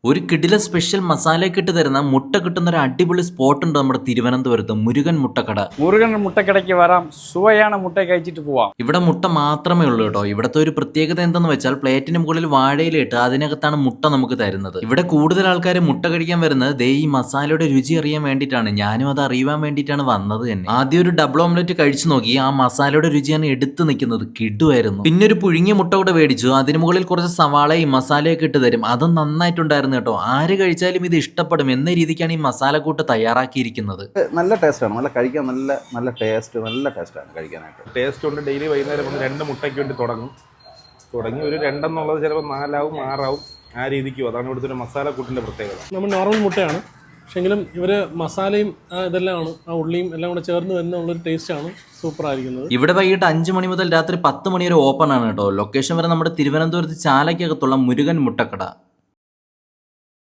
ഒരു കിടില സ്പെഷ്യൽ മസാലയൊക്കെ ഇട്ട് തരുന്ന മുട്ട കിട്ടുന്ന ഒരു അടിപൊളി സ്പോട്ട് ഉണ്ട് നമ്മുടെ തിരുവനന്തപുരത്ത് മുരുകൻ മുട്ടക്കട. മുരുകൻ മുട്ടക്കടയ്ക്ക് വരാം, സുവയാണ് മുട്ട കഴിച്ചിട്ട് പോവാം. ഇവിടെ മുട്ട മാത്രമേ ഉള്ളൂ കേട്ടോ. ഇവിടുത്തെ ഒരു പ്രത്യേകത എന്തെന്ന് വെച്ചാൽ പ്ലേറ്റിന് മുകളിൽ വാഴയിലിട്ട് അതിനകത്താണ് മുട്ട നമുക്ക് തരുന്നത്. ഇവിടെ കൂടുതൽ ആൾക്കാർ മുട്ട കഴിക്കാൻ വരുന്നത് ദേ ഈ മസാലയുടെ രുചി അറിയാൻ വേണ്ടിയിട്ടാണ്. ഞാനും അത് അറിയാൻ വേണ്ടിയിട്ടാണ് വന്നത് തന്നെ. ആദ്യം ഒരു ഡബിൾ ഓംലെറ്റ് കഴിച്ചു നോക്കി, ആ മസാലയുടെ രുചിയാണ് എടുത്തു നിൽക്കുന്നത്, കിടുവായിരുന്നു. പിന്നെ ഒരു പുഴുങ്ങിയ മുട്ട കൂടെ മേടിച്ചു, അതിന് മുകളിൽ കുറച്ച് സവാളയും മസാലയൊക്കെ ഇട്ട് തരും. അത് നന്നായിട്ടുണ്ടായിരുന്നു കേട്ടോ. ആര് കഴിച്ചാലും ഇത് ഇഷ്ടപ്പെടും എന്ന രീതിക്കാണ് ഈ മസാലക്കൂട്ട് തയ്യാറാക്കിയിരിക്കുന്നത്. നല്ല ടേസ്റ്റാണ്, നല്ല കഴിക്കാൻ നല്ല ടേസ്റ്റാണ് കഴിക്കാനായിട്ട്. ടേസ്റ്റ് കൊണ്ട് ഡെയിലി വൈകുന്നേരം വന്ന് 2 മുട്ടയ്ക്ക് വേണ്ടി തുടങ്ങി ഒരു 2 എന്നുള്ളത് ചിലപ്പോൾ 4 ആവും 6 ആവും, ആ രീതിക്കും. അതാണ് ഇവിടുത്തെ ഒരു മസാലക്കൂട്ടിൻ്റെ പ്രത്യേകത. നമ്മൾ നോർമൽ മുട്ടയാണ്, പക്ഷെങ്കിലും ഇവർ മസാലയും ഇതെല്ലാമാണ്, ആ ഉള്ളിയും എല്ലാം കൂടെ ചേർന്ന് വരുന്നുള്ളൊരു ടേസ്റ്റാണ് സൂപ്പറായിരിക്കുന്നത്. ഇവിടെ വൈകിട്ട് 5 മണി മുതൽ രാത്രി 10 മണി വരെ ഓപ്പൺ ആണ് കേട്ടോ. ലൊക്കേഷൻ വരെ നമ്മുടെ തിരുവനന്തപുരത്ത് ചാലയ്ക്കകത്തുള്ള മുരുകൻ മുട്ടക്കട.